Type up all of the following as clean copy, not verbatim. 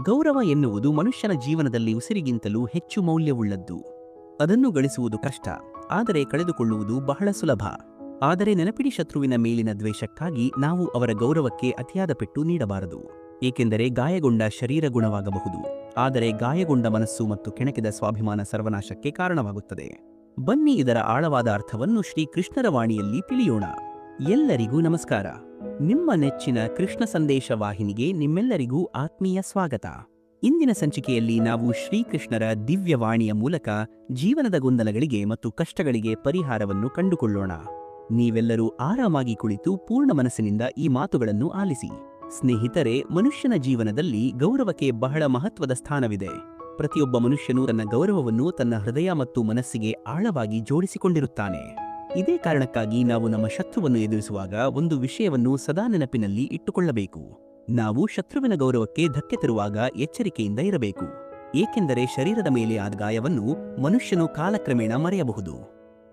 ಗೌರವ ಎನ್ನುವುದು ಮನುಷ್ಯನ ಜೀವನದಲ್ಲಿ ಉಸಿರಿಗಿಂತಲೂ ಹೆಚ್ಚು ಮೌಲ್ಯವುಳ್ಳದ್ದು. ಅದನ್ನು ಗಳಿಸುವುದು ಕಷ್ಟ, ಆದರೆ ಕಳೆದುಕೊಳ್ಳುವುದು ಬಹಳ ಸುಲಭ. ಆದರೆ ನೆನಪಿಡಿ, ಶತ್ರುವಿನ ಮೇಲಿನ ದ್ವೇಷಕ್ಕಾಗಿ ನಾವು ಅವರ ಗೌರವಕ್ಕೆ ಅತಿಯಾದ ಪೆಟ್ಟು ನೀಡಬಾರದು. ಏಕೆಂದರೆ ಗಾಯಗೊಂಡ ಶರೀರ ಗುಣವಾಗಬಹುದು, ಆದರೆ ಗಾಯಗೊಂಡ ಮನಸ್ಸು ಮತ್ತು ಕೆಣಕಿದ ಸ್ವಾಭಿಮಾನ ಸರ್ವನಾಶಕ್ಕೆ ಕಾರಣವಾಗುತ್ತದೆ. ಬನ್ನಿ ಇದರ ಆಳವಾದ ಅರ್ಥವನ್ನು ಶ್ರೀಕೃಷ್ಣರ ವಾಣಿಯಲ್ಲಿ ತಿಳಿಯೋಣ. ಎಲ್ಲರಿಗೂ ನಮಸ್ಕಾರ. ನಿಮ್ಮ ನೆಚ್ಚಿನ ಕೃಷ್ಣ ಸಂದೇಶ ವಾಹಿನಿಗೆ ನಿಮ್ಮೆಲ್ಲರಿಗೂ ಆತ್ಮೀಯ ಸ್ವಾಗತ. ಇಂದಿನ ಸಂಚಿಕೆಯಲ್ಲಿ ನಾವು ಶ್ರೀಕೃಷ್ಣರ ದಿವ್ಯವಾಣಿಯ ಮೂಲಕ ಜೀವನದ ಗೊಂದಲಗಳಿಗೆ ಮತ್ತು ಕಷ್ಟಗಳಿಗೆ ಪರಿಹಾರವನ್ನು ಕಂಡುಕೊಳ್ಳೋಣ. ನೀವೆಲ್ಲರೂ ಆರಾಮಾಗಿ ಕುಳಿತು ಪೂರ್ಣ ಮನಸ್ಸಿನಿಂದ ಈ ಮಾತುಗಳನ್ನು ಆಲಿಸಿ. ಸ್ನೇಹಿತರೆ, ಮನುಷ್ಯನ ಜೀವನದಲ್ಲಿ ಗೌರವಕ್ಕೆ ಬಹಳ ಮಹತ್ವದ ಸ್ಥಾನವಿದೆ. ಪ್ರತಿಯೊಬ್ಬ ಮನುಷ್ಯನು ತನ್ನ ಗೌರವವನ್ನು ತನ್ನ ಹೃದಯ ಮತ್ತು ಮನಸ್ಸಿಗೆ ಆಳವಾಗಿ ಜೋಡಿಸಿಕೊಂಡಿರುತ್ತಾನೆ. ಇದೇ ಕಾರಣಕ್ಕಾಗಿ ನಾವು ನಮ್ಮ ಶತ್ರುವನ್ನು ಎದುರಿಸುವಾಗ ಒಂದು ವಿಷಯವನ್ನು ಸದಾ ನೆನಪಿನಲ್ಲಿ ಇಟ್ಟುಕೊಳ್ಳಬೇಕು. ನಾವು ಶತ್ರುವಿನ ಗೌರವಕ್ಕೆ ಧಕ್ಕೆ ತರುವಾಗ ಎಚ್ಚರಿಕೆಯಿಂದ ಇರಬೇಕು. ಏಕೆಂದರೆ ಶರೀರದ ಮೇಲೆ ಆದ ಗಾಯವನ್ನು ಮನುಷ್ಯನು ಕಾಲಕ್ರಮೇಣ ಮರೆಯಬಹುದು,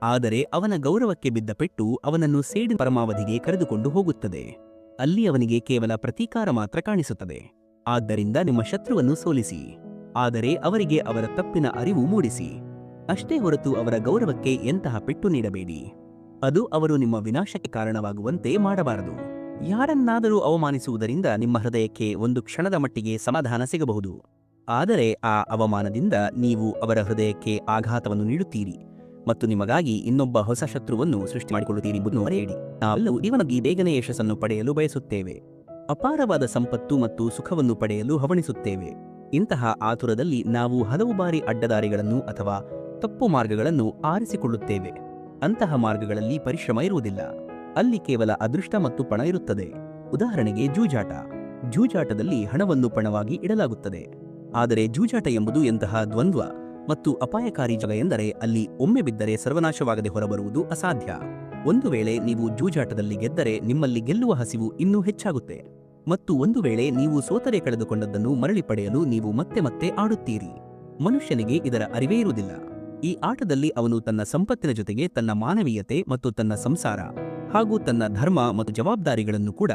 ಆದರೆ ಅವನ ಗೌರವಕ್ಕೆ ಬಿದ್ದ ಪೆಟ್ಟು ಅವನನ್ನು ಸೇಡಿನ ಪರಮಾವಧಿಗೆ ಕರೆದುಕೊಂಡು ಹೋಗುತ್ತದೆ. ಅಲ್ಲಿ ಅವನಿಗೆ ಕೇವಲ ಪ್ರತೀಕಾರ ಮಾತ್ರ ಕಾಣಿಸುತ್ತದೆ. ಆದ್ದರಿಂದ ನಿಮ್ಮ ಶತ್ರುವನ್ನು ಸೋಲಿಸಿ, ಆದರೆ ಅವರಿಗೆ ಅವರ ತಪ್ಪಿನ ಅರಿವು ಮೂಡಿಸಿ. ಅಷ್ಟೇ ಹೊರತು ಅವರ ಗೌರವಕ್ಕೆ ಎಂತಹ ಪೆಟ್ಟು ನೀಡಬೇಡಿ. ಅದು ಅವರು ನಿಮ್ಮ ವಿನಾಶಕ್ಕೆ ಕಾರಣವಾಗುವಂತೆ ಮಾಡಬಾರದು. ಯಾರನ್ನಾದರೂ ಅವಮಾನಿಸುವುದರಿಂದ ನಿಮ್ಮ ಹೃದಯಕ್ಕೆ ಒಂದು ಕ್ಷಣದ ಮಟ್ಟಿಗೆ ಸಮಾಧಾನ ಸಿಗಬಹುದು, ಆದರೆ ಆ ಅವಮಾನದಿಂದ ನೀವು ಅವರ ಹೃದಯಕ್ಕೆ ಆಘಾತವನ್ನು ನೀಡುತ್ತೀರಿ ಮತ್ತು ನಿಮಗಾಗಿ ಇನ್ನೊಬ್ಬ ಹೊಸ ಶತ್ರುವನ್ನು ಸೃಷ್ಟಿ ಮಾಡಿಕೊಳ್ಳುತ್ತೀರಿ ಎಂಬುದನ್ನು ಮರೆಯಬೇಡಿ. ನಾವೆಲ್ಲವೂ ಜೀವನದಲ್ಲಿ ಬೇಗನೆ ಯಶಸ್ಸನ್ನು ಪಡೆಯಲು ಬಯಸುತ್ತೇವೆ. ಅಪಾರವಾದ ಸಂಪತ್ತು ಮತ್ತು ಸುಖವನ್ನು ಪಡೆಯಲು ಹವಣಿಸುತ್ತೇವೆ. ಇಂತಹ ಆತುರದಲ್ಲಿ ನಾವು ಹಲವು ಬಾರಿ ಅಡ್ಡದಾರಿಗಳನ್ನು ಅಥವಾ ತಪ್ಪು ಮಾರ್ಗಗಳನ್ನು ಆರಿಸಿಕೊಳ್ಳುತ್ತೇವೆ. ಅಂತಹ ಮಾರ್ಗಗಳಲ್ಲಿ ಪರಿಶ್ರಮ ಇರುವುದಿಲ್ಲ, ಅಲ್ಲಿ ಕೇವಲ ಅದೃಷ್ಟ ಮತ್ತು ಪಣ ಇರುತ್ತದೆ. ಉದಾಹರಣೆಗೆ ಜೂಜಾಟದಲ್ಲಿ ಹಣವನ್ನು ಪಣವಾಗಿ ಇಡಲಾಗುತ್ತದೆ. ಆದರೆ ಜೂಜಾಟ ಎಂಬುದು ಎಂತಹ ದ್ವಂದ್ವ ಮತ್ತು ಅಪಾಯಕಾರಿ ಜಾಗ ಎಂದರೆ ಅಲ್ಲಿ ಒಮ್ಮೆ ಬಿದ್ದರೆ ಸರ್ವನಾಶವಾಗದೆ ಹೊರಬರುವುದು ಅಸಾಧ್ಯ. ಒಂದು ವೇಳೆ ನೀವು ಜೂಜಾಟದಲ್ಲಿ ಗೆದ್ದರೆ ನಿಮ್ಮಲ್ಲಿ ಗೆಲ್ಲುವ ಹಸಿವು ಇನ್ನೂ ಹೆಚ್ಚಾಗುತ್ತೆ, ಮತ್ತು ಒಂದು ವೇಳೆ ನೀವು ಸೋತರೆ ಕಳೆದುಕೊಂಡದ್ದನ್ನು ಮರಳಿ ಪಡೆಯಲು ನೀವು ಮತ್ತೆ ಮತ್ತೆ ಆಡುತ್ತೀರಿ. ಮನುಷ್ಯನಿಗೆ ಇದರ ಅರಿವೇ ಇರುವುದಿಲ್ಲ. ಈ ಆಟದಲ್ಲಿ ಅವನು ತನ್ನ ಸಂಪತ್ತಿನ ಜೊತೆಗೆ ತನ್ನ ಮಾನವೀಯತೆ ಮತ್ತು ತನ್ನ ಸಂಸಾರ ಹಾಗೂ ತನ್ನ ಧರ್ಮ ಮತ್ತು ಜವಾಬ್ದಾರಿಗಳನ್ನು ಕೂಡ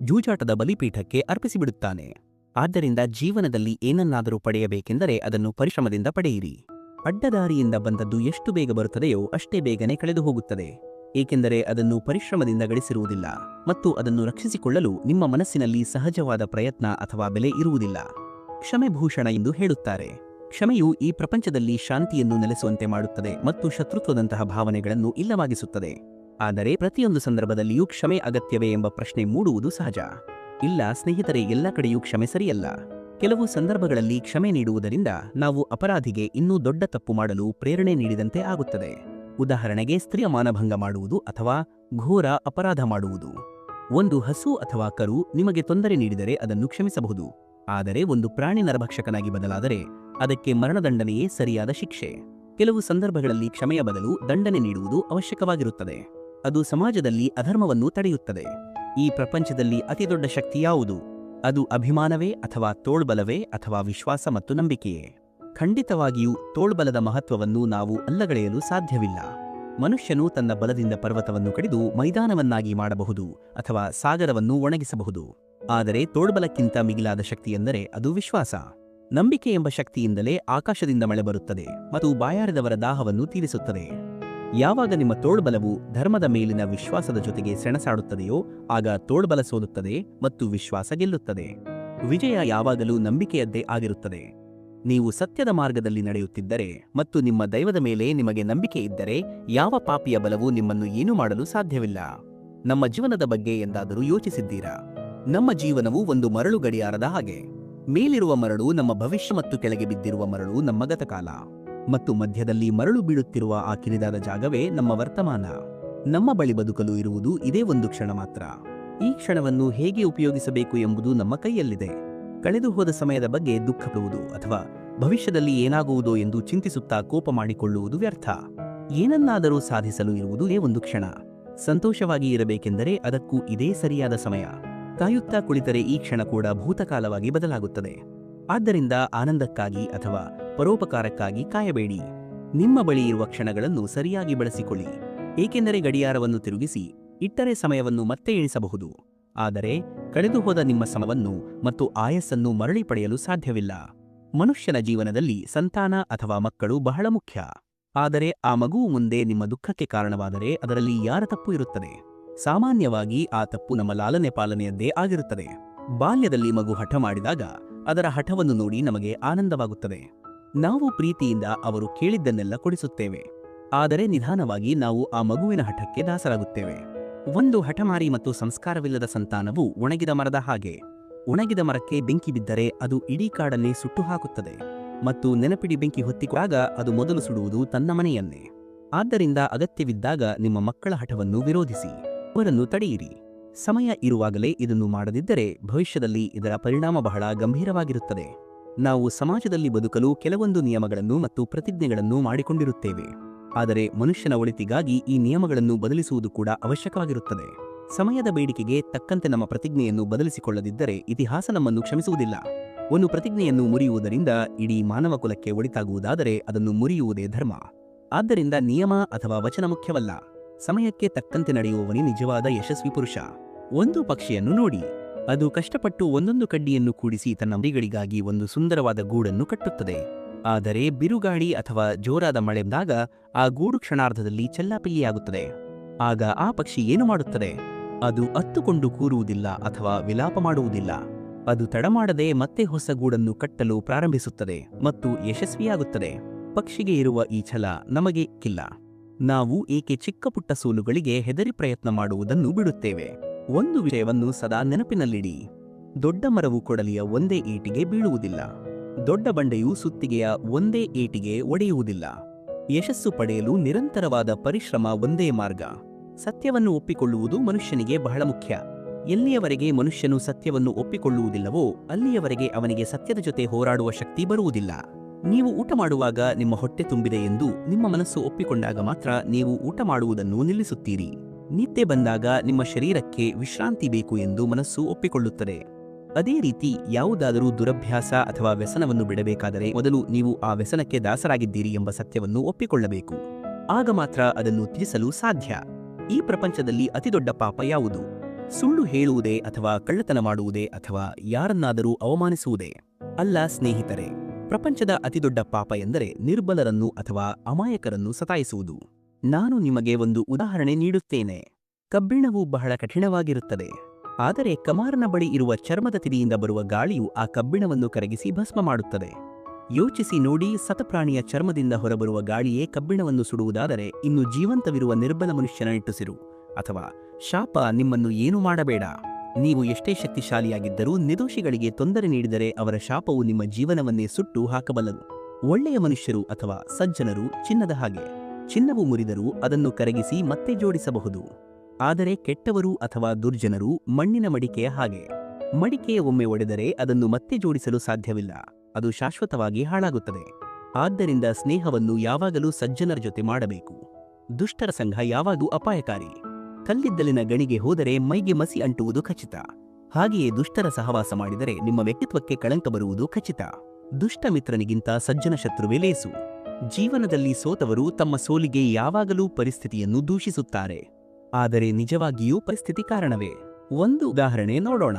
ಜೂಜಾಟದ ಬಲಿಪೀಠಕ್ಕೆ ಅರ್ಪಿಸಿಬಿಡುತ್ತಾನೆ. ಆದ್ದರಿಂದ ಜೀವನದಲ್ಲಿ ಏನನ್ನಾದರೂ ಪಡೆಯಬೇಕೆಂದರೆ ಅದನ್ನು ಪರಿಶ್ರಮದಿಂದ ಪಡೆಯಿರಿ. ಅಡ್ಡದಾರಿಯಿಂದ ಬಂದದ್ದು ಎಷ್ಟು ಬೇಗ ಬರುತ್ತದೆಯೋ ಅಷ್ಟೇ ಬೇಗನೆ ಕಳೆದು ಹೋಗುತ್ತದೆ, ಏಕೆಂದರೆ ಅದನ್ನು ಪರಿಶ್ರಮದಿಂದ ಗಳಿಸಿರುವುದಿಲ್ಲ ಮತ್ತು ಅದನ್ನು ರಕ್ಷಿಸಿಕೊಳ್ಳಲು ನಿಮ್ಮ ಮನಸ್ಸಿನಲ್ಲಿ ಸಹಜವಾದ ಪ್ರಯತ್ನ ಅಥವಾ ಬೆಲೆ ಇರುವುದಿಲ್ಲ. ಕ್ಷಮೆ ಭೂಷಣ ಎಂದು ಹೇಳುತ್ತಾರೆ. ಕ್ಷಮೆಯು ಈ ಪ್ರಪಂಚದಲ್ಲಿ ಶಾಂತಿಯನ್ನು ನೆಲೆಸುವಂತೆ ಮಾಡುತ್ತದೆ ಮತ್ತು ಶತ್ರುತ್ವದಂತಹ ಭಾವನೆಗಳನ್ನು ಇಲ್ಲವಾಗಿಸುತ್ತದೆ. ಆದರೆ ಪ್ರತಿಯೊಂದು ಸಂದರ್ಭದಲ್ಲಿಯೂ ಕ್ಷಮೆ ಅಗತ್ಯವೇ ಎಂಬ ಪ್ರಶ್ನೆ ಮೂಡುವುದು ಸಹಜ. ಇಲ್ಲ ಸ್ನೇಹಿತರೆ, ಎಲ್ಲ ಕಡೆಯೂ ಕ್ಷಮೆ ಸರಿಯಲ್ಲ. ಕೆಲವು ಸಂದರ್ಭಗಳಲ್ಲಿ ಕ್ಷಮೆ ನೀಡುವುದರಿಂದ ನಾವು ಅಪರಾಧಿಗೆ ಇನ್ನೂ ದೊಡ್ಡ ತಪ್ಪು ಮಾಡಲು ಪ್ರೇರಣೆ ನೀಡಿದಂತೆ ಆಗುತ್ತದೆ. ಉದಾಹರಣೆಗೆ, ಸ್ತ್ರೀಯ ಮಾನಭಂಗ ಮಾಡುವುದು ಅಥವಾ ಘೋರ ಅಪರಾಧ ಮಾಡುವುದು. ಒಂದು ಹಸು ಅಥವಾ ಕರು ನಿಮಗೆ ತೊಂದರೆ ನೀಡಿದರೆ ಅದನ್ನು ಕ್ಷಮಿಸಬಹುದು, ಆದರೆ ಒಂದು ಪ್ರಾಣಿ ನರಭಕ್ಷಕನಾಗಿ ಬದಲಾದರೆ ಅದಕ್ಕೆ ಮರಣದಂಡನೆಯೇ ಸರಿಯಾದ ಶಿಕ್ಷೆ. ಕೆಲವು ಸಂದರ್ಭಗಳಲ್ಲಿ ಕ್ಷಮೆಯ ಬದಲು ದಂಡನೆ ನೀಡುವುದು ಅವಶ್ಯಕವಾಗಿರುತ್ತದೆ. ಅದು ಸಮಾಜದಲ್ಲಿ ಅಧರ್ಮವನ್ನು ತಡೆಯುತ್ತದೆ. ಈ ಪ್ರಪಂಚದಲ್ಲಿ ಅತಿದೊಡ್ಡ ಶಕ್ತಿ ಯಾವುದು? ಅದು ಅಭಿಮಾನವೇ ಅಥವಾ ತೋಳ್ಬಲವೇ ಅಥವಾ ವಿಶ್ವಾಸ ಮತ್ತು ನಂಬಿಕೆಯೇ? ಖಂಡಿತವಾಗಿಯೂ ತೋಳ್ಬಲದ ಮಹತ್ವವನ್ನು ನಾವು ಅಲ್ಲಗಳೆಯಲು ಸಾಧ್ಯವಿಲ್ಲ. ಮನುಷ್ಯನು ತನ್ನ ಬಲದಿಂದ ಪರ್ವತವನ್ನು ಕಡಿದು ಮೈದಾನವನ್ನಾಗಿ ಮಾಡಬಹುದು ಅಥವಾ ಸಾಗರವನ್ನು ಒಣಗಿಸಬಹುದು, ಆದರೆ ತೋಳ್ಬಲಕ್ಕಿಂತ ಮಿಗಿಲಾದ ಶಕ್ತಿಯೆಂದರೆ ಅದು ವಿಶ್ವಾಸ. ನಂಬಿಕೆ ಎಂಬ ಶಕ್ತಿಯಿಂದಲೇ ಆಕಾಶದಿಂದ ಮಳೆ ಬರುತ್ತದೆ ಮತ್ತು ಬಾಯಾರಿದವರ ದಾಹವನ್ನು ತೀರಿಸುತ್ತದೆ. ಯಾವಾಗ ನಿಮ್ಮ ತೋಳ್ಬಲವು ಧರ್ಮದ ಮೇಲಿನ ವಿಶ್ವಾಸದ ಜೊತೆಗೆ ಸೆಣಸಾಡುತ್ತದೆಯೋ ಆಗ ತೋಳ್ಬಲ ಸೋಲುತ್ತದೆ ಮತ್ತು ವಿಶ್ವಾಸ ಗೆಲ್ಲುತ್ತದೆ. ವಿಜಯ ಯಾವಾಗಲೂ ನಂಬಿಕೆಯದ್ದೇ ಆಗಿರುತ್ತದೆ. ನೀವು ಸತ್ಯದ ಮಾರ್ಗದಲ್ಲಿ ನಡೆಯುತ್ತಿದ್ದರೆ ಮತ್ತು ನಿಮ್ಮ ದೈವದ ಮೇಲೆ ನಿಮಗೆ ನಂಬಿಕೆ ಇದ್ದರೆ ಯಾವ ಪಾಪಿಯ ಬಲವೂ ನಿಮ್ಮನ್ನು ಏನೂ ಮಾಡಲು ಸಾಧ್ಯವಿಲ್ಲ. ನಮ್ಮ ಜೀವನದ ಬಗ್ಗೆ ಎಂದಾದರೂ ಯೋಚಿಸಿದ್ದೀರಾ? ನಮ್ಮ ಜೀವನವು ಒಂದು ಮರಳು ಗಡಿಯಾರದ ಹಾಗೆ. ಮೇಲಿರುವ ಮರಳು ನಮ್ಮ ಭವಿಷ್ಯ ಮತ್ತು ಕೆಳಗೆ ಬಿದ್ದಿರುವ ಮರಳು ನಮ್ಮ ಗತಕಾಲ, ಮತ್ತು ಮಧ್ಯದಲ್ಲಿ ಮರಳು ಬೀಳುತ್ತಿರುವ ಆ ಕಿರಿದಾದ ಜಾಗವೇ ನಮ್ಮ ವರ್ತಮಾನ. ನಮ್ಮ ಬಳಿ ಬದುಕಲು ಇರುವುದು ಇದೇ ಒಂದು ಕ್ಷಣ ಮಾತ್ರ. ಈ ಕ್ಷಣವನ್ನು ಹೇಗೆ ಉಪಯೋಗಿಸಬೇಕು ಎಂಬುದು ನಮ್ಮ ಕೈಯಲ್ಲಿದೆ. ಕಳೆದು ಹೋದ ಸಮಯದ ಬಗ್ಗೆ ದುಃಖಪಡುವುದು ಅಥವಾ ಭವಿಷ್ಯದಲ್ಲಿ ಏನಾಗುವುದೋ ಎಂದು ಚಿಂತಿಸುತ್ತಾ ಕೋಪ ಮಾಡಿಕೊಳ್ಳುವುದು ವ್ಯರ್ಥ. ಏನನ್ನಾದರೂ ಸಾಧಿಸಲು ಇರುವುದು ಇದೇ ಒಂದು ಕ್ಷಣ. ಸಂತೋಷವಾಗಿ ಇರಬೇಕೆಂದರೆ ಅದಕ್ಕೂ ಇದೇ ಸರಿಯಾದ ಸಮಯ. ಕಾಯುತ್ತಾ ಕುಳಿತರೆ ಈ ಕ್ಷಣ ಕೂಡ ಭೂತಕಾಲವಾಗಿ ಬದಲಾಗುತ್ತದೆ. ಆದ್ದರಿಂದ ಆನಂದಕ್ಕಾಗಿ ಅಥವಾ ಪರೋಪಕಾರಕ್ಕಾಗಿ ಕಾಯಬೇಡಿ. ನಿಮ್ಮ ಬಳಿ ಇರುವ ಕ್ಷಣಗಳನ್ನು ಸರಿಯಾಗಿ ಬಳಸಿಕೊಳ್ಳಿ. ಏಕೆಂದರೆ ಗಡಿಯಾರವನ್ನು ತಿರುಗಿಸಿ ಇಟ್ಟರೆ ಸಮಯವನ್ನು ಮತ್ತೆ ಎಣಿಸಬಹುದು, ಆದರೆ ಕಳೆದುಹೋದ ನಿಮ್ಮ ಸಮವನ್ನು ಮತ್ತು ಆಯಸ್ಸನ್ನು ಮರಳಿ ಪಡೆಯಲು ಸಾಧ್ಯವಿಲ್ಲ. ಮನುಷ್ಯನ ಜೀವನದಲ್ಲಿ ಸಂತಾನ ಅಥವಾ ಮಕ್ಕಳು ಬಹಳ ಮುಖ್ಯ. ಆದರೆ ಆ ಮಗುವು ಮುಂದೆ ನಿಮ್ಮ ದುಃಖಕ್ಕೆ ಕಾರಣವಾದರೆ ಅದರಲ್ಲಿ ಯಾರ ತಪ್ಪು ಇರುತ್ತದೆ? ಸಾಮಾನ್ಯವಾಗಿ ಆ ತಪ್ಪು ನಮ್ಮ ಲಾಲನೆ ಪಾಲನೆಯದ್ದೇ ಆಗಿರುತ್ತದೆ. ಬಾಲ್ಯದಲ್ಲಿ ಮಗು ಹಠ ಮಾಡಿದಾಗ ಅದರ ಹಠವನ್ನು ನೋಡಿ ನಮಗೆ ಆನಂದವಾಗುತ್ತದೆ. ನಾವು ಪ್ರೀತಿಯಿಂದ ಅವರು ಕೇಳಿದ್ದನ್ನೆಲ್ಲ ಕೊಡಿಸುತ್ತೇವೆ. ಆದರೆ ನಿಧಾನವಾಗಿ ನಾವು ಆ ಮಗುವಿನ ಹಠಕ್ಕೆ ದಾಸರಾಗುತ್ತೇವೆ. ಒಂದು ಹಠಮಾರಿ ಮತ್ತು ಸಂಸ್ಕಾರವಿಲ್ಲದ ಸಂತಾನವು ಒಣಗಿದ ಮರದ ಹಾಗೆ. ಒಣಗಿದ ಮರಕ್ಕೆ ಬೆಂಕಿ ಬಿದ್ದರೆ ಅದು ಇಡೀ ಕಾಡನ್ನೇ ಸುಟ್ಟು ಹಾಕುತ್ತದೆ, ಮತ್ತು ನೆನಪಿಡಿ ಬೆಂಕಿ ಹೊತ್ತಿಕೊಂಡಾಗ ಅದು ಮೊದಲು ಸುಡುವುದು ತನ್ನ ಮನೆಯನ್ನೇ. ಆದ್ದರಿಂದ ಅಗತ್ಯವಿದ್ದಾಗ ನಿಮ್ಮ ಮಕ್ಕಳ ಹಠವನ್ನು ವಿರೋಧಿಸಿ, ಅವರನ್ನು ತಡೆಯಿರಿ. ಸಮಯ ಇರುವಾಗಲೇ ಇದನ್ನು ಮಾಡದಿದ್ದರೆ ಭವಿಷ್ಯದಲ್ಲಿ ಇದರ ಪರಿಣಾಮ ಬಹಳ ಗಂಭೀರವಾಗಿರುತ್ತದೆ. ನಾವು ಸಮಾಜದಲ್ಲಿ ಬದುಕಲು ಕೆಲವೊಂದು ನಿಯಮಗಳನ್ನು ಮತ್ತು ಪ್ರತಿಜ್ಞೆಗಳನ್ನು ಮಾಡಿಕೊಂಡಿರುತ್ತೇವೆ. ಆದರೆ ಮನುಷ್ಯನ ಒಳಿತಿಗಾಗಿ ಈ ನಿಯಮಗಳನ್ನು ಬದಲಿಸುವುದು ಕೂಡ ಅವಶ್ಯಕವಾಗಿರುತ್ತದೆ. ಸಮಯದ ಬೇಡಿಕೆಗೆ ತಕ್ಕಂತೆ ನಮ್ಮ ಪ್ರತಿಜ್ಞೆಯನ್ನು ಬದಲಿಸಿಕೊಳ್ಳದಿದ್ದರೆ ಇತಿಹಾಸ ನಮ್ಮನ್ನು ಕ್ಷಮಿಸುವುದಿಲ್ಲ. ಒಂದು ಪ್ರತಿಜ್ಞೆಯನ್ನು ಮುರಿಯುವುದರಿಂದ ಇಡೀ ಮಾನವ ಕುಲಕ್ಕೆ ಒಳಿತಾಗುವುದಾದರೆ ಅದನ್ನು ಮುರಿಯುವುದೇ ಧರ್ಮ. ಆದ್ದರಿಂದ ನಿಯಮ ಅಥವಾ ವಚನ ಮುಖ್ಯವಲ್ಲ, ಸಮಯಕ್ಕೆ ತಕ್ಕಂತೆ ನಡೆಯುವವನೇ ನಿಜವಾದ ಯಶಸ್ವಿ ಪುರುಷ. ಒಂದು ಪಕ್ಷಿಯನ್ನು ನೋಡಿ, ಅದು ಕಷ್ಟಪಟ್ಟು ಒಂದೊಂದು ಕಡ್ಡಿಯನ್ನು ಕೂಡಿಸಿ ತನ್ನ ಮರಿಗಳಿಗಾಗಿ ಒಂದು ಸುಂದರವಾದ ಗೂಡನ್ನು ಕಟ್ಟುತ್ತದೆ. ಆದರೆ ಬಿರುಗಾಳಿ ಅಥವಾ ಜೋರಾದ ಮಳೆ ಬಂದಾಗ ಆ ಗೂಡು ಕ್ಷಣಾರ್ಧದಲ್ಲಿ ಚೆಲ್ಲಾಪಿಲ್ಲಿಯಾಗುತ್ತದೆ. ಆಗ ಆ ಪಕ್ಷಿ ಏನು ಮಾಡುತ್ತದೆ? ಅದು ಅತ್ತುಕೊಂಡು ಕೂರುವುದಿಲ್ಲ ಅಥವಾ ವಿಲಾಪ ಮಾಡುವುದಿಲ್ಲ. ಅದು ತಡಮಾಡದೆ ಮತ್ತೆ ಹೊಸ ಗೂಡನ್ನು ಕಟ್ಟಲು ಪ್ರಾರಂಭಿಸುತ್ತದೆ ಮತ್ತು ಯಶಸ್ವಿಯಾಗುತ್ತದೆ. ಪಕ್ಷಿಗೆ ಇರುವ ಈ ಛಲ ನಮಗೆ ಇಲ್ಲ. ನಾವು ಏಕೆ ಚಿಕ್ಕ ಪುಟ್ಟ ಸೋಲುಗಳಿಗೆ ಹೆದರಿ ಪ್ರಯತ್ನ ಮಾಡುವುದನ್ನು ಬಿಡುತ್ತೇವೆ? ಒಂದು ವಿಷಯವನ್ನು ಸದಾ ನೆನಪಿನಲ್ಲಿಡಿ, ದೊಡ್ಡ ಮರವು ಕೊಡಲಿಯ ಒಂದೇ ಏಟಿಗೆ ಬೀಳುವುದಿಲ್ಲ. ದೊಡ್ಡ ಬಂಡೆಯು ಸುತ್ತಿಗೆಯ ಒಂದೇ ಏಟಿಗೆ ಒಡೆಯುವುದಿಲ್ಲ. ಯಶಸ್ಸು ಪಡೆಯಲು ನಿರಂತರವಾದ ಪರಿಶ್ರಮ ಒಂದೇ ಮಾರ್ಗ. ಸತ್ಯವನ್ನು ಒಪ್ಪಿಕೊಳ್ಳುವುದು ಮನುಷ್ಯನಿಗೆ ಬಹಳ ಮುಖ್ಯ. ಎಲ್ಲಿಯವರೆಗೆ ಮನುಷ್ಯನು ಸತ್ಯವನ್ನು ಒಪ್ಪಿಕೊಳ್ಳುವುದಿಲ್ಲವೋ ಅಲ್ಲಿಯವರೆಗೆ ಅವನಿಗೆ ಸತ್ಯದ ಜೊತೆ ಹೋರಾಡುವ ಶಕ್ತಿ ಬರುವುದಿಲ್ಲ. ನೀವು ಊಟ ಮಾಡುವಾಗ ನಿಮ್ಮ ಹೊಟ್ಟೆ ತುಂಬಿದೆ ಎಂದು ನಿಮ್ಮ ಮನಸ್ಸು ಒಪ್ಪಿಕೊಂಡಾಗ ಮಾತ್ರ ನೀವು ಊಟ ಮಾಡುವುದನ್ನು ನಿಲ್ಲಿಸುತ್ತೀರಿ. ನಿದ್ದೆ ಬಂದಾಗ ನಿಮ್ಮ ಶರೀರಕ್ಕೆ ವಿಶ್ರಾಂತಿ ಬೇಕು ಎಂದು ಮನಸ್ಸು ಒಪ್ಪಿಕೊಳ್ಳುತ್ತದೆ. ಅದೇ ರೀತಿ ಯಾವುದಾದರೂ ದುರಭ್ಯಾಸ ಅಥವಾ ವ್ಯಸನವನ್ನು ಬಿಡಬೇಕಾದರೆ ಮೊದಲು ನೀವು ಆ ವ್ಯಸನಕ್ಕೆ ದಾಸರಾಗಿದ್ದೀರಿ ಎಂಬ ಸತ್ಯವನ್ನು ಒಪ್ಪಿಕೊಳ್ಳಬೇಕು. ಆಗ ಮಾತ್ರ ಅದನ್ನು ತ್ಯಜಿಸಲು ಸಾಧ್ಯ. ಈ ಪ್ರಪಂಚದಲ್ಲಿ ಅತಿದೊಡ್ಡ ಪಾಪ ಯಾವುದು? ಸುಳ್ಳು ಹೇಳುವುದೇ ಅಥವಾ ಕಳ್ಳತನ ಮಾಡುವುದೇ ಅಥವಾ ಯಾರನ್ನಾದರೂ ಅವಮಾನಿಸುವುದೇ? ಅಲ್ಲ ಸ್ನೇಹಿತರೆ, ಪ್ರಪಂಚದ ಅತಿದೊಡ್ಡ ಪಾಪ ಎಂದರೆ ನಿರ್ಬಲರನ್ನು ಅಥವಾ ಅಮಾಯಕರನ್ನು ಸತಾಯಿಸುವುದು. ನಾನು ನಿಮಗೆ ಒಂದು ಉದಾಹರಣೆ ನೀಡುತ್ತೇನೆ. ಕಬ್ಬಿಣವು ಬಹಳ ಕಠಿಣವಾಗಿರುತ್ತದೆ. ಆದರೆ ಕಮಾರನ ಬಳಿ ಇರುವ ಚರ್ಮದ ತಿರಿಯಿಂದ ಬರುವ ಗಾಳಿಯು ಆ ಕಬ್ಬಿಣವನ್ನು ಕರಗಿಸಿ ಭಸ್ಮ ಮಾಡುತ್ತದೆ. ಯೋಚಿಸಿ ನೋಡಿ, ಸತಪ್ರಾಣಿಯ ಚರ್ಮದಿಂದ ಹೊರಬರುವ ಗಾಳಿಯೇ ಕಬ್ಬಿಣವನ್ನು ಸುಡುವುದಾದರೆ ಇನ್ನು ಜೀವಂತವಿರುವ ನಿರ್ಬಲ ಮನುಷ್ಯನ ನಿಟ್ಟುಸಿರು ಅಥವಾ ಶಾಪ ನಿಮ್ಮನ್ನು ಏನೂ ಮಾಡಬೇಡ. ನೀವು ಎಷ್ಟೇ ಶಕ್ತಿಶಾಲಿಯಾಗಿದ್ದರೂ ನಿರ್ದೋಷಿಗಳಿಗೆ ತೊಂದರೆ ನೀಡಿದರೆ ಅವರ ಶಾಪವು ನಿಮ್ಮ ಜೀವನವನ್ನೇ ಸುಟ್ಟು ಹಾಕಬಲ್ಲದು. ಒಳ್ಳೆಯ ಮನುಷ್ಯರು ಅಥವಾ ಸಜ್ಜನರು ಚಿನ್ನದ ಹಾಗೆ. ಚಿನ್ನವು ಮುರಿದರೂ ಅದನ್ನು ಕರಗಿಸಿ ಮತ್ತೆ ಜೋಡಿಸಬಹುದು. ಆದರೆ ಕೆಟ್ಟವರು ಅಥವಾ ದುರ್ಜನರು ಮಣ್ಣಿನ ಮಡಿಕೆಯ ಹಾಗೆ. ಮಡಿಕೆಯ ಒಮ್ಮೆ ಒಡೆದರೆ ಅದನ್ನು ಮತ್ತೆ ಜೋಡಿಸಲು ಸಾಧ್ಯವಿಲ್ಲ, ಅದು ಶಾಶ್ವತವಾಗಿ ಹಾಳಾಗುತ್ತದೆ. ಆದ್ದರಿಂದ ಸ್ನೇಹವನ್ನು ಯಾವಾಗಲೂ ಸಜ್ಜನರ ಜೊತೆ ಮಾಡಬೇಕು. ದುಷ್ಟರ ಸಂಘ ಯಾವಾಗೂ ಅಪಾಯಕಾರಿ. ಕಲ್ಲಿದ್ದಲಿನ ಗಣಿಗೆ ಹೋದರೆ ಮೈಗೆ ಮಸಿ ಅಂಟುವುದು ಖಚಿತ. ಹಾಗೆಯೇ ದುಷ್ಟರ ಸಹವಾಸ ಮಾಡಿದರೆ ನಿಮ್ಮ ವ್ಯಕ್ತಿತ್ವಕ್ಕೆ ಕಳಂಕ ಬರುವುದು ಖಚಿತ. ದುಷ್ಟ ಮಿತ್ರನಿಗಿಂತ ಸಜ್ಜನ ಶತ್ರುವೇ ಲೇಸು. ಜೀವನದಲ್ಲಿ ಸೋತವರು ತಮ್ಮ ಸೋಲಿಗೆ ಯಾವಾಗಲೂ ಪರಿಸ್ಥಿತಿಯನ್ನು ದೂಷಿಸುತ್ತಾರೆ. ಆದರೆ ನಿಜವಾಗಿಯೂ ಪರಿಸ್ಥಿತಿ ಕಾರಣವೇ. ಒಂದು ಉದಾಹರಣೆ ನೋಡೋಣ.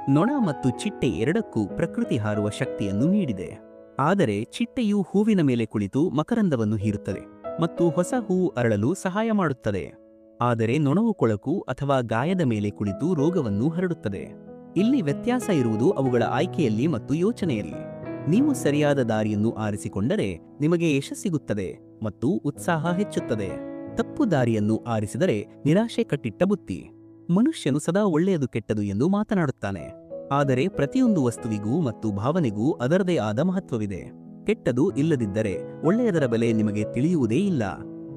ನೊಣ ಮತ್ತು ಚಿಟ್ಟೆ ಎರಡಕ್ಕೂ ಪ್ರಕೃತಿ ಹಾರುವ ಶಕ್ತಿಯನ್ನು ನೀಡಿದೆ. ಆದರೆ ಚಿಟ್ಟೆಯು ಹೂವಿನ ಮೇಲೆ ಕುಳಿತು ಮಕರಂದವನ್ನು ಹೀರುತ್ತದೆ ಮತ್ತು ಹೊಸ ಹೂವು ಅರಳಲು ಸಹಾಯ ಮಾಡುತ್ತದೆ. ಆದರೆ ನೊಣವು ಕೊಳಕು ಅಥವಾ ಗಾಯದ ಮೇಲೆ ಕುಳಿತು ರೋಗವನ್ನು ಹರಡುತ್ತದೆ. ಇಲ್ಲಿ ವ್ಯತ್ಯಾಸ ಇರುವುದು ಅವುಗಳ ಆಯ್ಕೆಯಲ್ಲಿ ಮತ್ತು ಯೋಚನೆಯಲ್ಲಿ. ನೀವು ಸರಿಯಾದ ದಾರಿಯನ್ನು ಆರಿಸಿಕೊಂಡರೆ ನಿಮಗೆ ಯಶಸ್ಸು ಸಿಗುತ್ತದೆ ಮತ್ತು ಉತ್ಸಾಹ ಹೆಚ್ಚುತ್ತದೆ. ತಪ್ಪು ದಾರಿಯನ್ನು ಆರಿಸಿದರೆ ನಿರಾಶೆ ಕಟ್ಟಿಟ್ಟ ಬುತ್ತಿ. ಮನುಷ್ಯನು ಸದಾ ಒಳ್ಳೆಯದು ಕೆಟ್ಟದು ಎಂದು ಮಾತನಾಡುತ್ತಾನೆ. ಆದರೆ ಪ್ರತಿಯೊಂದು ವಸ್ತುವಿಗೂ ಮತ್ತು ಭಾವನೆಗೂ ಅದರದೇ ಆದ ಮಹತ್ವವಿದೆ. ಕೆಟ್ಟದು ಇಲ್ಲದಿದ್ದರೆ ಒಳ್ಳೆಯದರ ಬೆಲೆ ನಿಮಗೆ ತಿಳಿಯುವುದೇ ಇಲ್ಲ.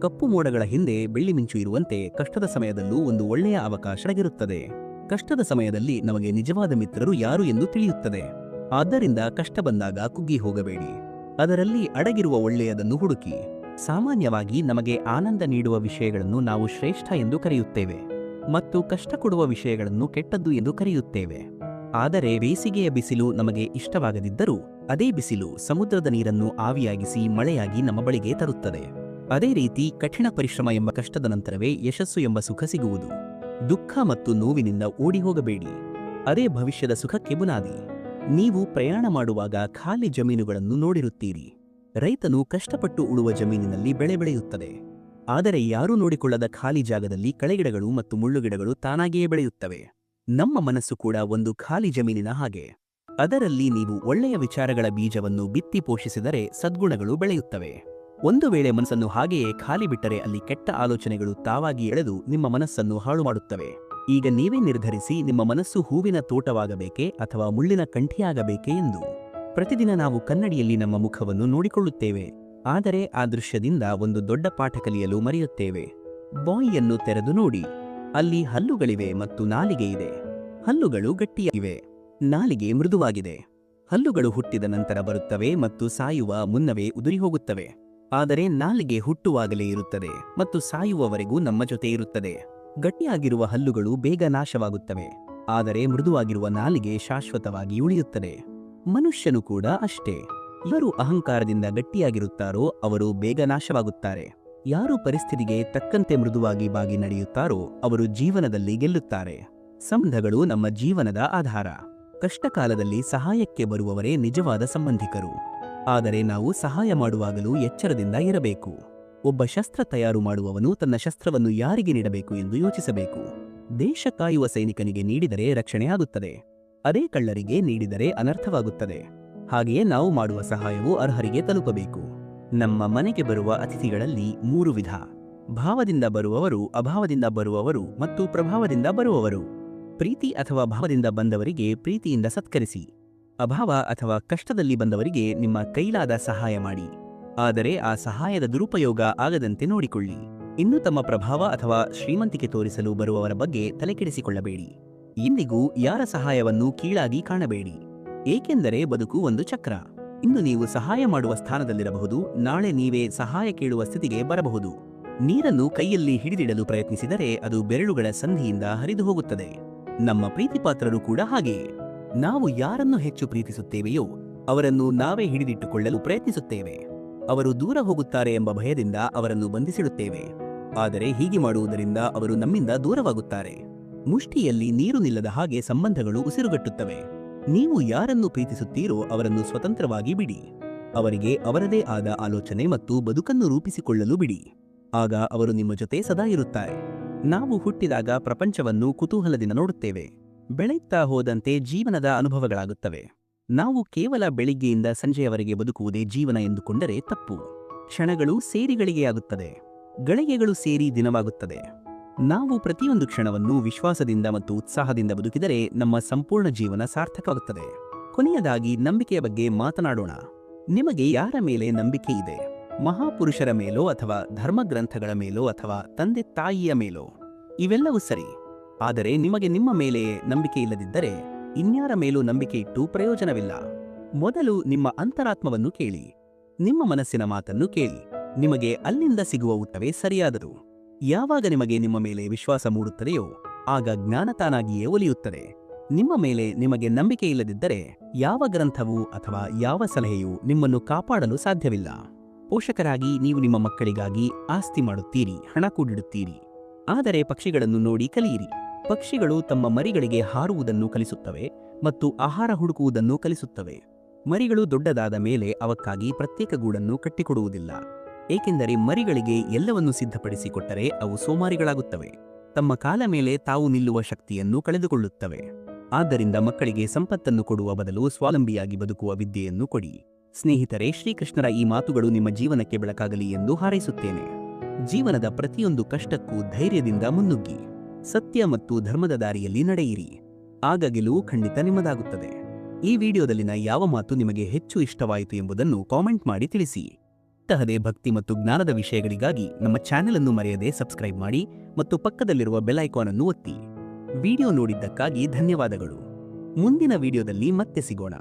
ಕಪ್ಪು ಮೋಡಗಳ ಹಿಂದೆ ಬೆಳ್ಳಿ ಮಿಂಚು ಇರುವಂತೆ ಕಷ್ಟದ ಸಮಯದಲ್ಲೂ ಒಂದು ಒಳ್ಳೆಯ ಅವಕಾಶವಿರುತ್ತದೆ. ಕಷ್ಟದ ಸಮಯದಲ್ಲಿ ನಮಗೆ ನಿಜವಾದ ಮಿತ್ರರು ಯಾರು ಎಂದು ತಿಳಿಯುತ್ತದೆ. ಆದ್ದರಿಂದ ಕಷ್ಟ ಬಂದಾಗ ಕುಗ್ಗಿ ಹೋಗಬೇಡಿ. ಅದರಲ್ಲಿ ಅಡಗಿರುವ ಒಳ್ಳೆಯದನ್ನು ಹುಡುಕಿ. ಸಾಮಾನ್ಯವಾಗಿ ನಮಗೆ ಆನಂದ ನೀಡುವ ವಿಷಯಗಳನ್ನು ನಾವು ಶ್ರೇಷ್ಠ ಎಂದು ಕರೆಯುತ್ತೇವೆ ಮತ್ತು ಕಷ್ಟ ಕೊಡುವ ವಿಷಯಗಳನ್ನು ಕೆಟ್ಟದ್ದು ಎಂದು ಕರೆಯುತ್ತೇವೆ. ಆದರೆ ಬೇಸಿಗೆಯ ಬಿಸಿಲು ನಮಗೆ ಇಷ್ಟವಾಗದಿದ್ದರೂ ಅದೇ ಬಿಸಿಲು ಸಮುದ್ರದ ನೀರನ್ನು ಆವಿಯಾಗಿಸಿ ಮಳೆಯಾಗಿ ನಮ್ಮ ಬಳಿಗೆ ತರುತ್ತದೆ. ಅದೇ ರೀತಿ ಕಠಿಣ ಪರಿಶ್ರಮ ಎಂಬ ಕಷ್ಟದ ನಂತರವೇ ಯಶಸ್ಸು ಎಂಬ ಸುಖ ಸಿಗುವುದು. ದುಃಖ ಮತ್ತು ನೋವಿನಿಂದ ಓಡಿ ಹೋಗಬೇಡಿ. ಅದೇ ಭವಿಷ್ಯದ ಸುಖಕ್ಕೆ ಬುನಾದಿ. ನೀವು ಪ್ರಯಾಣ ಮಾಡುವಾಗ ಖಾಲಿ ಜಮೀನುಗಳನ್ನು ನೋಡಿರುತ್ತೀರಿ. ರೈತನು ಕಷ್ಟಪಟ್ಟು ಉಳುವ ಜಮೀನಿನಲ್ಲಿ ಬೆಳೆ ಬೆಳೆಯುತ್ತದೆ. ಆದರೆ ಯಾರೂ ನೋಡಿಕೊಳ್ಳದ ಖಾಲಿ ಜಾಗದಲ್ಲಿ ಕಳೆಗಿಡಗಳು ಮತ್ತು ಮುಳ್ಳುಗಿಡಗಳು ತಾನಾಗಿಯೇ ಬೆಳೆಯುತ್ತವೆ. ನಮ್ಮ ಮನಸ್ಸು ಕೂಡ ಒಂದು ಖಾಲಿ ಜಮೀನಿನ ಹಾಗೆ. ಅದರಲ್ಲಿ ನೀವು ಒಳ್ಳೆಯ ವಿಚಾರಗಳ ಬೀಜವನ್ನು ಬಿತ್ತಿ ಪೋಷಿಸಿದರೆ ಸದ್ಗುಣಗಳು ಬೆಳೆಯುತ್ತವೆ. ಒಂದು ವೇಳೆ ಮನಸ್ಸನ್ನು ಹಾಗೆಯೇ ಖಾಲಿ ಬಿಟ್ಟರೆ ಅಲ್ಲಿ ಕೆಟ್ಟ ಆಲೋಚನೆಗಳು ತಾವಾಗಿ ಎಳೆದು ನಿಮ್ಮ ಮನಸ್ಸನ್ನು ಹಾಳು ಮಾಡುತ್ತವೆ. ಈಗ ನೀವೇ ನಿರ್ಧರಿಸಿ, ನಿಮ್ಮ ಮನಸ್ಸು ಹೂವಿನ ತೋಟವಾಗಬೇಕೇ ಅಥವಾ ಮುಳ್ಳಿನ ಕಂಠಿಯಾಗಬೇಕೇ ಎಂದು. ಪ್ರತಿದಿನ ನಾವು ಕನ್ನಡಿಯಲ್ಲಿ ನಮ್ಮ ಮುಖವನ್ನು ನೋಡಿಕೊಳ್ಳುತ್ತೇವೆ. ಆದರೆ ಆ ದೃಶ್ಯದಿಂದ ಒಂದು ದೊಡ್ಡ ಪಾಠ ಕಲಿಯಲು ಮರೆಯುತ್ತೇವೆ. ಬಾಯಿಯನ್ನು ತೆರೆದು ನೋಡಿ. ಅಲ್ಲಿ ಹಲ್ಲುಗಳಿವೆ ಮತ್ತು ನಾಲಿಗೆ ಇದೆ. ಹಲ್ಲುಗಳು ಗಟ್ಟಿಯಾಗಿವೆ, ನಾಲಿಗೆ ಮೃದುವಾಗಿದೆ. ಹಲ್ಲುಗಳು ಹುಟ್ಟಿದ ನಂತರ ಬರುತ್ತವೆ ಮತ್ತು ಸಾಯುವ ಮುನ್ನವೇ ಉದುರಿ ಹೋಗುತ್ತವೆ. ಆದರೆ ನಾಲಿಗೆ ಹುಟ್ಟುವಾಗಲೇ ಇರುತ್ತದೆ ಮತ್ತು ಸಾಯುವವರೆಗೂ ನಮ್ಮ ಜೊತೆ ಇರುತ್ತದೆ. ಗಟ್ಟಿಯಾಗಿರುವ ಹಲ್ಲುಗಳು ಬೇಗ ನಾಶವಾಗುತ್ತವೆ, ಆದರೆ ಮೃದುವಾಗಿರುವ ನಾಲಿಗೆ ಶಾಶ್ವತವಾಗಿ ಉಳಿಯುತ್ತದೆ. ಮನುಷ್ಯನು ಕೂಡ ಅಷ್ಟೇ. ಯಾರು ಅಹಂಕಾರದಿಂದ ಗಟ್ಟಿಯಾಗಿರುತ್ತಾರೋ ಅವರು ಬೇಗ ನಾಶವಾಗುತ್ತಾರೆ. ಯಾರು ಪರಿಸ್ಥಿತಿಗೆ ತಕ್ಕಂತೆ ಮೃದುವಾಗಿ ಬಾಗಿ ನಡೆಯುತ್ತಾರೋ ಅವರು ಜೀವನದಲ್ಲಿ ಗೆಲ್ಲುತ್ತಾರೆ. ಸಂಬಂಧಗಳು ನಮ್ಮ ಜೀವನದ ಆಧಾರ. ಕಷ್ಟಕಾಲದಲ್ಲಿ ಸಹಾಯಕ್ಕೆ ಬರುವವರೇ ನಿಜವಾದ ಸಂಬಂಧಿಕರು. ಆದರೆ ನಾವು ಸಹಾಯ ಮಾಡುವಾಗಲೂ ಎಚ್ಚರದಿಂದ ಇರಬೇಕು. ಒಬ್ಬ ಶಸ್ತ್ರ ತಯಾರು ಮಾಡುವವನು ತನ್ನ ಶಸ್ತ್ರವನ್ನು ಯಾರಿಗೆ ನೀಡಬೇಕು ಎಂದು ಯೋಚಿಸಬೇಕು. ದೇಶ ಕಾಯುವ ಸೈನಿಕನಿಗೆ ನೀಡಿದರೆ ರಕ್ಷಣೆಯಾಗುತ್ತದೆ, ಅದೇ ಕಳ್ಳರಿಗೆ ನೀಡಿದರೆ ಅನರ್ಥವಾಗುತ್ತದೆ. ಹಾಗೆಯೇ ನಾವು ಮಾಡುವ ಸಹಾಯವು ಅರ್ಹರಿಗೆ ತಲುಪಬೇಕು. ನಮ್ಮ ಮನೆಗೆ ಬರುವ ಅತಿಥಿಗಳಲ್ಲಿ 3 ವಿಧ: ಭಾವದಿಂದ ಬರುವವರು, ಅಭಾವದಿಂದ ಬರುವವರು ಮತ್ತು ಪ್ರಭಾವದಿಂದ ಬರುವವರು. ಪ್ರೀತಿ ಅಥವಾ ಭಾವದಿಂದ ಬಂದವರಿಗೆ ಪ್ರೀತಿಯಿಂದ ಸತ್ಕರಿಸಿ. ಅಭಾವ ಅಥವಾ ಕಷ್ಟದಲ್ಲಿ ಬಂದವರಿಗೆ ನಿಮ್ಮ ಕೈಲಾದ ಸಹಾಯ ಮಾಡಿ. ಆದರೆ ಆ ಸಹಾಯದ ದುರುಪಯೋಗ ಆಗದಂತೆ ನೋಡಿಕೊಳ್ಳಿ. ಇನ್ನು ತಮ್ಮ ಪ್ರಭಾವ ಅಥವಾ ಶ್ರೀಮಂತಿಕೆ ತೋರಿಸಲು ಬರುವವರ ಬಗ್ಗೆ ತಲೆಕೆಡಿಸಿಕೊಳ್ಳಬೇಡಿ. ಎಂದಿಗೂ ಯಾರ ಸಹಾಯವನ್ನು ಕೀಳಾಗಿ ಕಾಣಬೇಡಿ, ಏಕೆಂದರೆ ಬದುಕು ಒಂದು ಚಕ್ರ. ಇಂದು ನೀವು ಸಹಾಯ ಮಾಡುವ ಸ್ಥಾನದಲ್ಲಿರಬಹುದು, ನಾಳೆ ನೀವೇ ಸಹಾಯ ಕೇಳುವ ಸ್ಥಿತಿಗೆ ಬರಬಹುದು. ನೀರನ್ನು ಕೈಯಲ್ಲಿ ಹಿಡಿದಿಡಲು ಪ್ರಯತ್ನಿಸಿದರೆ ಅದು ಬೆರಳುಗಳ ಸಂಧಿಯಿಂದ ಹರಿದು ಹೋಗುತ್ತದೆ. ನಮ್ಮ ಪ್ರೀತಿಪಾತ್ರರು ಕೂಡ ಹಾಗೆಯೇ. ನಾವು ಯಾರನ್ನು ಹೆಚ್ಚು ಪ್ರೀತಿಸುತ್ತೇವೆಯೋ ಅವರನ್ನು ನಾವೇ ಹಿಡಿದಿಟ್ಟುಕೊಳ್ಳಲು ಪ್ರಯತ್ನಿಸುತ್ತೇವೆ. ಅವರು ದೂರ ಹೋಗುತ್ತಾರೆ ಎಂಬ ಭಯದಿಂದ ಅವರನ್ನು ಬಂಧಿಸಿಡುತ್ತೇವೆ. ಆದರೆ ಹೀಗೆ ಮಾಡುವುದರಿಂದ ಅವರು ನಮ್ಮಿಂದ ದೂರವಾಗುತ್ತಾರೆ. ಮುಷ್ಟಿಯಲ್ಲಿ ನೀರು ನಿಲ್ಲದ ಹಾಗೆ ಸಂಬಂಧಗಳು ಉಸಿರುಗಟ್ಟುತ್ತವೆ. ನೀವು ಯಾರನ್ನು ಪ್ರೀತಿಸುತ್ತೀರೋ ಅವರನ್ನು ಸ್ವತಂತ್ರವಾಗಿ ಬಿಡಿ. ಅವರಿಗೆ ಅವರದೇ ಆದ ಆಲೋಚನೆ ಮತ್ತು ಬದುಕನ್ನು ರೂಪಿಸಿಕೊಳ್ಳಲು ಬಿಡಿ. ಆಗ ಅವರು ನಿಮ್ಮ ಜೊತೆ ಸದಾ ಇರುತ್ತಾರೆ. ನಾವು ಹುಟ್ಟಿದಾಗ ಪ್ರಪಂಚವನ್ನು ಕುತೂಹಲದಿಂದ ನೋಡುತ್ತೇವೆ. ಬೆಳೆಯುತ್ತಾ ಹೋದಂತೆ ಜೀವನದ ಅನುಭವಗಳಾಗುತ್ತವೆ. ನಾವು ಕೇವಲ ಬೆಳಿಗ್ಗೆಯಿಂದ ಸಂಜೆಯವರೆಗೆ ಬದುಕುವುದೇ ಜೀವನ ಎಂದುಕೊಂಡರೆ ತಪ್ಪು. ಕ್ಷಣಗಳು ಸೇರಿ ಗಳಿಗೆಯಾಗುತ್ತದೆ, ಗಳಿಗೆಗಳು ಸೇರಿ ದಿನವಾಗುತ್ತದೆ. ನಾವು ಪ್ರತಿಯೊಂದು ಕ್ಷಣವನ್ನು ವಿಶ್ವಾಸದಿಂದ ಮತ್ತು ಉತ್ಸಾಹದಿಂದ ಬದುಕಿದರೆ ನಮ್ಮ ಸಂಪೂರ್ಣ ಜೀವನ ಸಾರ್ಥಕವಾಗುತ್ತದೆ. ಕೊನೆಯದಾಗಿ ನಂಬಿಕೆಯ ಬಗ್ಗೆ ಮಾತನಾಡೋಣ. ನಿಮಗೆ ಯಾರ ಮೇಲೆ ನಂಬಿಕೆ ಇದೆ? ಮಹಾಪುರುಷರ ಮೇಲೋ ಅಥವಾ ಧರ್ಮಗ್ರಂಥಗಳ ಮೇಲೋ ಅಥವಾ ತಂದೆ ತಾಯಿಯ ಮೇಲೋ? ಇವೆಲ್ಲವೂ ಸರಿ. ಆದರೆ ನಿಮಗೆ ನಿಮ್ಮ ಮೇಲೆ ನಂಬಿಕೆ ಇಲ್ಲದಿದ್ದರೆ ಇನ್ಯಾರ ಮೇಲೂ ನಂಬಿಕೆ ಇಟ್ಟು ಪ್ರಯೋಜನವಿಲ್ಲ. ಮೊದಲು ನಿಮ್ಮ ಅಂತರಾತ್ಮವನ್ನು ಕೇಳಿ, ನಿಮ್ಮ ಮನಸ್ಸಿನ ಮಾತನ್ನು ಕೇಳಿ. ನಿಮಗೆ ಅಲ್ಲಿಂದ ಸಿಗುವ ಉತ್ತರವೇ ಸರಿಯಾದದು. ಯಾವಾಗ ನಿಮಗೆ ನಿಮ್ಮ ಮೇಲೆ ವಿಶ್ವಾಸ ಮೂಡುತ್ತದೆಯೋ ಆಗ ಜ್ಞಾನ ತಾನಾಗಿಯೇ ಒಲಿಯುತ್ತದೆ. ನಿಮ್ಮ ಮೇಲೆ ನಿಮಗೆ ನಂಬಿಕೆ ಇಲ್ಲದಿದ್ದರೆ ಯಾವ ಗ್ರಂಥವೂ ಅಥವಾ ಯಾವ ಸಲಹೆಯೂ ನಿಮ್ಮನ್ನು ಕಾಪಾಡಲು ಸಾಧ್ಯವಿಲ್ಲ. ಪೋಷಕರಾಗಿ ನೀವು ನಿಮ್ಮ ಮಕ್ಕಳಿಗಾಗಿ ಆಸ್ತಿ ಮಾಡುತ್ತೀರಿ, ಹಣ ಕೂಡಿಡುತ್ತೀರಿ. ಆದರೆ ಪಕ್ಷಿಗಳನ್ನು ನೋಡಿ ಕಲಿಯಿರಿ. ಪಕ್ಷಿಗಳು ತಮ್ಮ ಮರಿಗಳಿಗೆ ಹಾರುವುದನ್ನು ಕಲಿಸುತ್ತವೆ ಮತ್ತು ಆಹಾರ ಹುಡುಕುವುದನ್ನು ಕಲಿಸುತ್ತವೆ. ಮರಿಗಳು ದೊಡ್ಡದಾದ ಮೇಲೆ ಅವಕ್ಕಾಗಿ ಪ್ರತ್ಯೇಕ ಗೂಡನ್ನು ಕಟ್ಟಿಕೊಡುವುದಿಲ್ಲ, ಏಕೆಂದರೆ ಮರಿಗಳಿಗೆ ಎಲ್ಲವನ್ನೂ ಸಿದ್ಧಪಡಿಸಿಕೊಟ್ಟರೆ ಅವು ಸೋಮಾರಿಗಳಾಗುತ್ತವೆ. ತಮ್ಮ ಕಾಲ ಮೇಲೆ ತಾವು ನಿಲ್ಲುವ ಶಕ್ತಿಯನ್ನು ಕಳೆದುಕೊಳ್ಳುತ್ತವೆ. ಆದ್ದರಿಂದ ಮಕ್ಕಳಿಗೆ ಸಂಪತ್ತನ್ನು ಕೊಡುವ ಬದಲು ಸ್ವಾವಲಂಬಿಯಾಗಿ ಬದುಕುವ ವಿದ್ಯೆಯನ್ನು ಕೊಡಿ. ಸ್ನೇಹಿತರೆ, ಶ್ರೀಕೃಷ್ಣರ ಈ ಮಾತುಗಳು ನಿಮ್ಮ ಜೀವನಕ್ಕೆ ಬೆಳಕಾಗಲಿ ಎಂದು ಹಾರೈಸುತ್ತೇನೆ. ಜೀವನದ ಪ್ರತಿಯೊಂದು ಕಷ್ಟಕ್ಕೂ ಧೈರ್ಯದಿಂದ ಮುನ್ನುಗ್ಗಿ ಸತ್ಯ ಮತ್ತು ಧರ್ಮದ ದಾರಿಯಲ್ಲಿ ನಡೆಯಿರಿ. ಆಗ ಗೆಲುವು ಖಂಡಿತ ನಿಮ್ಮದಾಗುತ್ತದೆ. ಈ ವಿಡಿಯೋದಲ್ಲಿನ ಯಾವ ಮಾತು ನಿಮಗೆ ಹೆಚ್ಚು ಇಷ್ಟವಾಯಿತು ಎಂಬುದನ್ನು ಕಾಮೆಂಟ್ ಮಾಡಿ ತಿಳಿಸಿ. ಇಂತಹದೇ ಭಕ್ತಿ ಮತ್ತು ಜ್ಞಾನದ ವಿಷಯಗಳಿಗಾಗಿ ನಮ್ಮ ಚಾನೆಲ್ ಅನ್ನು ಮರೆಯದೆ ಸಬ್ಸ್ಕ್ರೈಬ್ ಮಾಡಿ ಮತ್ತು ಪಕ್ಕದಲ್ಲಿರುವ ಬೆಲ್ ಐಕಾನ್ ಅನ್ನು ಒತ್ತಿ. ವಿಡಿಯೋ ನೋಡಿದ್ದಕ್ಕಾಗಿ ಧನ್ಯವಾದಗಳು. ಮುಂದಿನ ವಿಡಿಯೋದಲ್ಲಿ ಮತ್ತೆ ಸಿಗೋಣ.